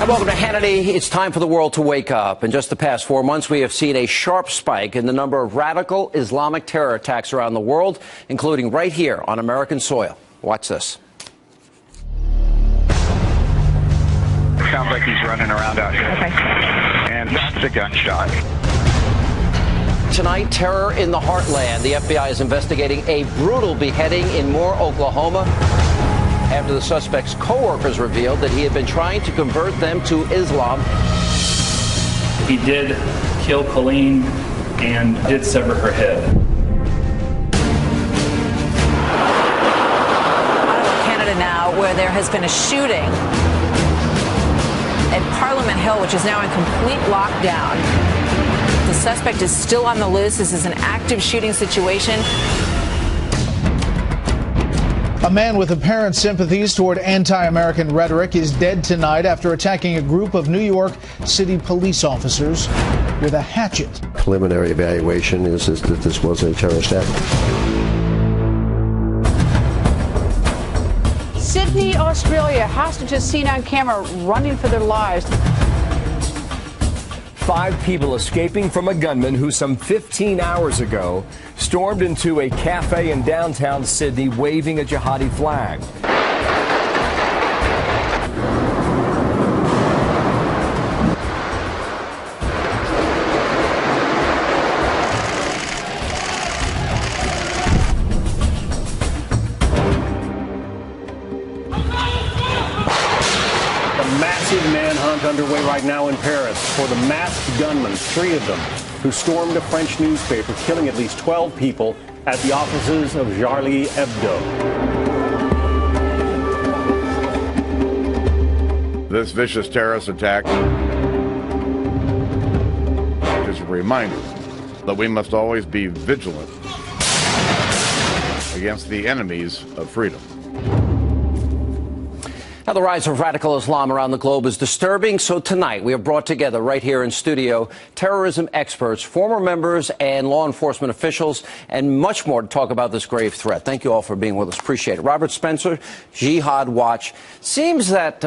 And welcome to Hannity. It's time for the world to wake up. In just the past 4 months, we have seen a sharp spike in the number of radical Islamic terror attacks around the world, including right here on American soil. Watch this. Sounds like he's running around out here. Okay. And that's a gunshot. Tonight, terror in the heartland. The FBI is investigating a brutal beheading in Moore, Oklahoma, after the suspect's co-workers revealed that he had been trying to convert them to Islam. He did kill Colleen and did sever her head. Ottawa, Canada now, where there has been a shooting at Parliament Hill, which is now in complete lockdown. The suspect is still on the loose. This is an active shooting situation. A man with apparent sympathies toward anti-American rhetoric is dead tonight after attacking a group of New York City police officers with a hatchet. Preliminary evaluation is that this was a terrorist act. Sydney, Australia. Hostages seen on camera running for their lives. 5 people escaping from a gunman who some 15 hours ago stormed into a cafe in downtown Sydney waving a jihadi flag. Massive manhunt underway right now in Paris for the masked gunmen, 3 of them, who stormed a French newspaper, killing at least 12 people at the offices of Charlie Hebdo. This vicious terrorist attack is a reminder that we must always be vigilant against the enemies of freedom. Now, the rise of radical Islam around the globe is disturbing, so tonight we have brought together right here in studio terrorism experts, former members and law enforcement officials, and much more to talk about this grave threat. Thank you all for being with us. Appreciate it. Robert Spencer, Jihad Watch. Seems that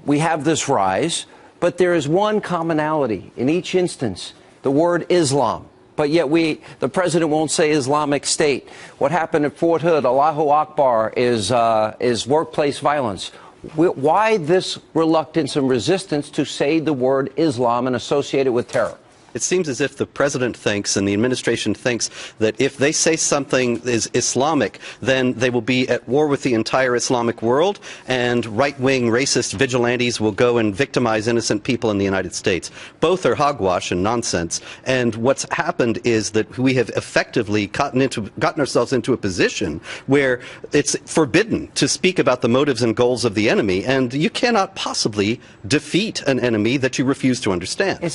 we have this rise, but there is one commonality in each instance, the word Islam. But yet the president won't say Islamic State. What happened at Fort Hood, Allahu Akbar, is workplace violence. Why this reluctance and resistance to say the word Islam and associate it with terror? It seems as if the president thinks and the administration thinks that if they say something is Islamic, then they will be at war with the entire Islamic world, and right-wing racist vigilantes will go and victimize innocent people in the United States. Both are hogwash and nonsense. And what's happened is that we have effectively gotten ourselves into a position where it's forbidden to speak about the motives and goals of the enemy, and you cannot possibly defeat an enemy that you refuse to understand. I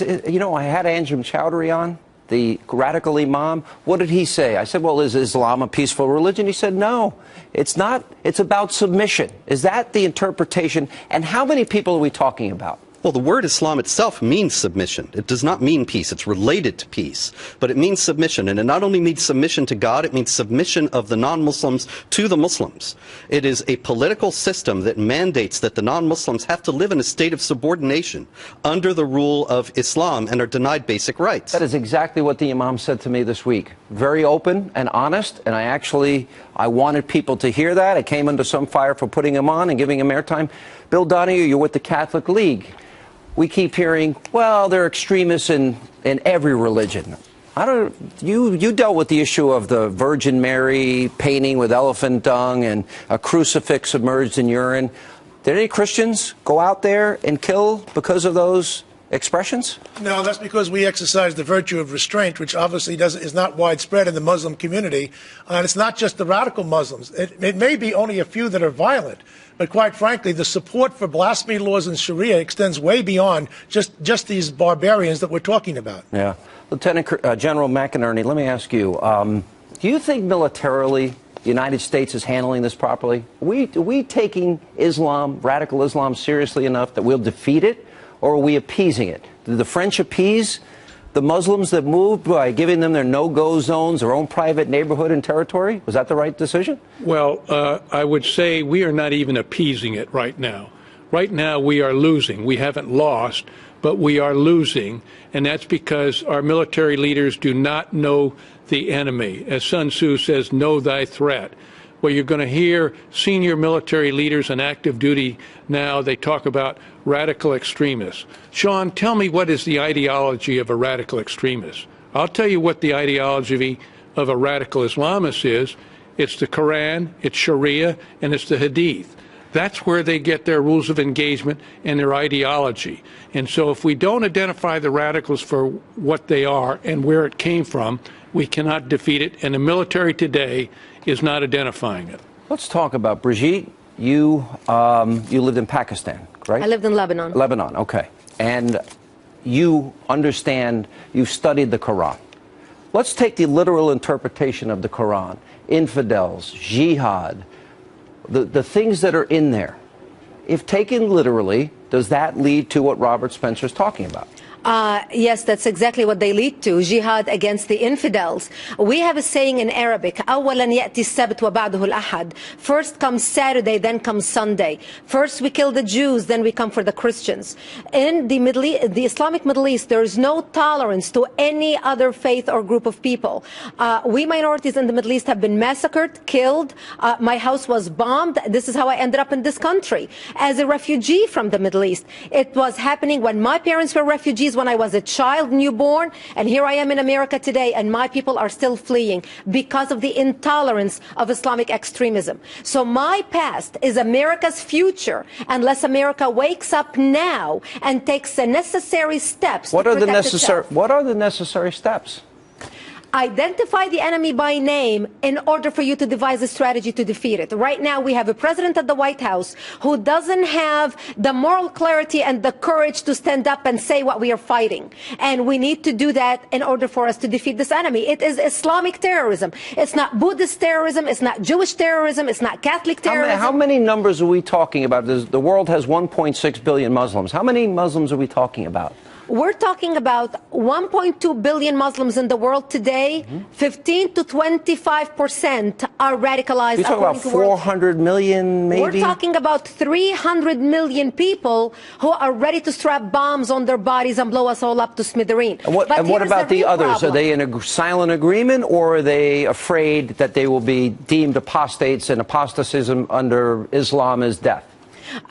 had Anjem Chowdhury on, the radical imam. What did he say? I said, well, is Islam a peaceful religion? He said, no, it's not. It's about submission. Is that the interpretation? And how many people are we talking about? Well, the word Islam itself means submission. It does not mean peace. It's related to peace. But it means submission. And it not only means submission to God, it means submission of the non-Muslims to the Muslims. It is a political system that mandates that the non-Muslims have to live in a state of subordination under the rule of Islam and are denied basic rights. That is exactly what the imam said to me this week. Very open and honest. And I wanted people to hear that. I came under some fire for putting him on and giving him airtime. Bill Donahue, you're with the Catholic League. We keep hearing, well, they're extremists in every religion. You dealt with the issue of the Virgin Mary painting with elephant dung and a crucifix submerged in urine. Did any Christians go out there and kill because of those expressions? No, that's because we exercise the virtue of restraint, which obviously is not widespread in the Muslim community. And it's not just the radical Muslims. It may be only a few that are violent. But quite frankly, the support for blasphemy laws in Sharia extends way beyond just these barbarians that we're talking about. Yeah. Lieutenant General McInerney, let me ask you, do you think militarily the United States is handling this properly? Are we taking Islam, radical Islam, seriously enough that we'll defeat it, or are we appeasing it? Did the French appease the Muslims that moved by giving them their no-go zones, their own private neighborhood and territory? Was that the right decision? Well, I would say we are not even appeasing it right now. Right now, we are losing. We haven't lost, but we are losing, and that's because our military leaders do not know the enemy. As Sun Tzu says, know thy threat. Well, you're going to hear senior military leaders on active duty now, they talk about radical extremists. Sean, tell me, what is the ideology of a radical extremist? I'll tell you what the ideology of a radical Islamist is. It's the Quran, it's Sharia, and it's the Hadith. That's where they get their rules of engagement and their ideology. And so if we don't identify the radicals for what they are and where it came from, we cannot defeat it. And the military today is not identifying it. Let's talk about Brigitte. You lived in Pakistan, right? I lived in Lebanon. Lebanon, okay. And you understand, you've studied the Quran. Let's take the literal interpretation of the Quran. Infidels, jihad, the things that are in there. If taken literally, does that lead to what Robert Spencer is talking about? Yes, that's exactly what they lead to, jihad against the infidels. We have a saying in Arabic, أولاً يأتي السبت وبعده الأحد. First comes Saturday, then comes Sunday. First we kill the Jews, then we come for the Christians. In the Middle East, the Islamic Middle East, there is no tolerance to any other faith or group of people. We minorities in the Middle East have been massacred, killed. My house was bombed. This is how I ended up in this country, as a refugee from the Middle East. It was happening when my parents were refugees, when I was a child, newborn, and here I am in America today, and my people are still fleeing because of the intolerance of Islamic extremism. So my past is America's future unless America wakes up now and takes the necessary steps to protect itself. What are the necessary steps? Identify the enemy by name in order for you to devise a strategy to defeat it. Right now, we have a president at the White House who doesn't have the moral clarity and the courage to stand up and say what we are fighting. And we need to do that in order for us to defeat this enemy. It is Islamic terrorism. It's not Buddhist terrorism. It's not Jewish terrorism. It's not Catholic terrorism. How many numbers are we talking about? The world has 1.6 billion Muslims. How many Muslims are we talking about? We're talking about 1.2 billion Muslims in the world today. 15 to 25% are radicalized. You're talking about 400 million, maybe? We're talking about 300 million people who are ready to strap bombs on their bodies and blow us all up to smithereens. And what about the others? Are they in a silent agreement, or are they afraid that they will be deemed apostates and apostatism under Islam is death?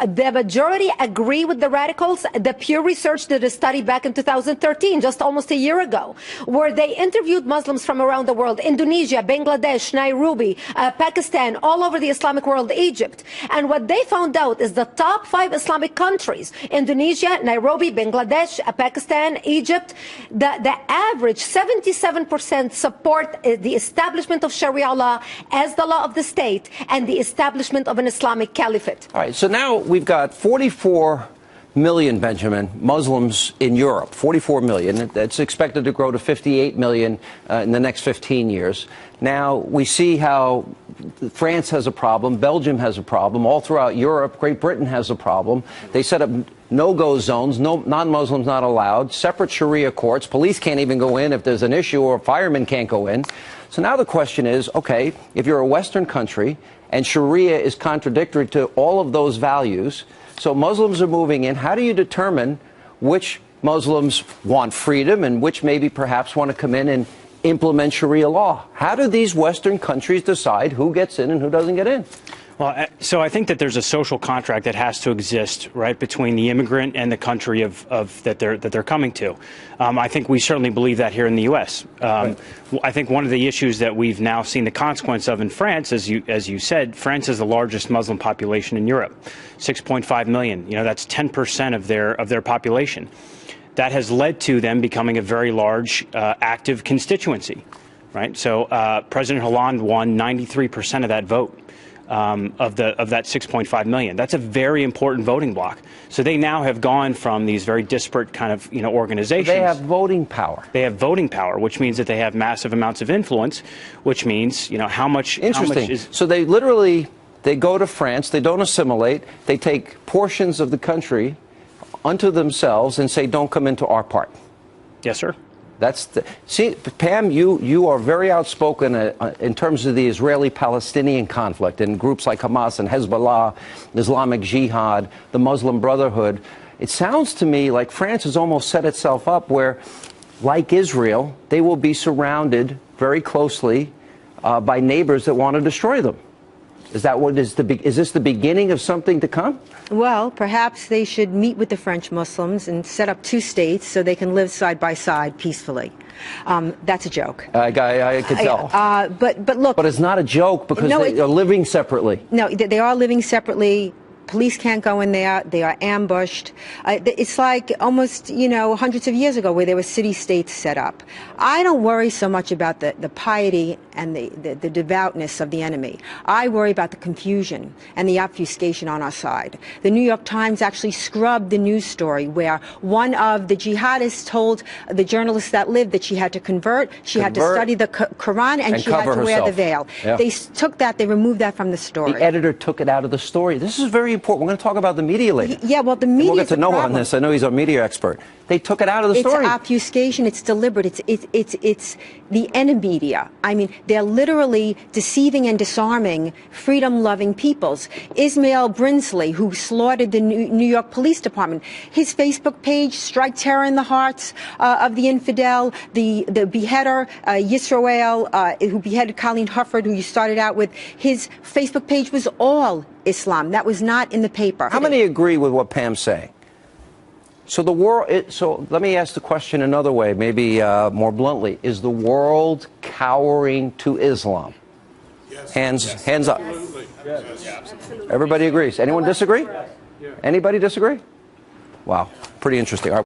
The majority agree with the radicals. The Pew Research did a study back in 2013, just almost a year ago, where they interviewed Muslims from around the world, Indonesia, Bangladesh, Nairobi, Pakistan, all over the Islamic world, Egypt. And what they found out is the top 5 Islamic countries, Indonesia, Nairobi, Bangladesh, Pakistan, Egypt, the average 77% support the establishment of Sharia law as the law of the state and the establishment of an Islamic caliphate. All right, so now we've got 44 million, Benjamin, Muslims in Europe, 44 million. That's expected to grow to 58 million in the next 15 years. Now, we see how France has a problem, Belgium has a problem, all throughout Europe, Great Britain has a problem. They set up no-go zones, non-Muslims not allowed, separate Sharia courts, police can't even go in if there's an issue, or firemen can't go in. So now the question is, okay, if you're a Western country and Sharia is contradictory to all of those values, so Muslims are moving in, how do you determine which Muslims want freedom and which maybe perhaps want to come in and implement Sharia law? How do these Western countries decide who gets in and who doesn't get in? Well, so I think that there's a social contract that has to exist, right, between the immigrant and the country that they're coming to. I think we certainly believe that here in the U.S. Right. I think one of the issues that we've now seen the consequence of in France, as you said, France is the largest Muslim population in Europe, 6.5 million. You know, that's 10% of their population. That has led to them becoming a very large active constituency, right? So President Hollande won 93% of that vote. Of that 6.5 million. That's a very important voting bloc. So they now have gone from these very disparate kind of organizations. They have voting power. They have voting power, which means that they have massive amounts of influence, which means how much. Interesting. How much is, so they literally go to France. They don't assimilate. They take portions of the country unto themselves and say, "Don't come into our part." Yes, sir. See, Pam, you are very outspoken in terms of the Israeli-Palestinian conflict and groups like Hamas and Hezbollah, Islamic Jihad, the Muslim Brotherhood. It sounds to me like France has almost set itself up where, like Israel, they will be surrounded very closely by neighbors that want to destroy them. Is this the beginning of something to come? Well, perhaps they should meet with the French Muslims and set up two states so they can live side by side peacefully. That's a joke. I could tell. But look. But it's not a joke because they are living separately. No, they are living separately. Police can't go in there. They are ambushed. It's like almost, hundreds of years ago where there were city-states set up. I don't worry so much about the piety and the devoutness of the enemy. I worry about the confusion and the obfuscation on our side. The New York Times actually scrubbed the news story where one of the jihadists told the journalist that lived that she had to convert, she had to study the Quran, and she had to wear the veil. Yeah. They took that, they removed that from the story. The editor took it out of the story. This is very important. We're going to talk about the media later. Yeah, well, the media. We'll get to know on this. I know he's a media expert. They took it out of the story. It's obfuscation. It's deliberate. It's the media. I mean, they're literally deceiving and disarming freedom-loving peoples. Ismail Brinsley, who slaughtered the New York Police Department, his Facebook page, Strike Terror in the Hearts of the Infidel, the beheader, Yisrael, who beheaded Colleen Hufford, who you started out with, his Facebook page was all Islam. That was not in the paper. How many agree with what Pam's saying? So the world. So let me ask the question another way, maybe more bluntly: is the world cowering to Islam? Yes. Hands up. Yes. Everybody agrees. Anyone disagree? Anybody disagree? Wow, pretty interesting. All right.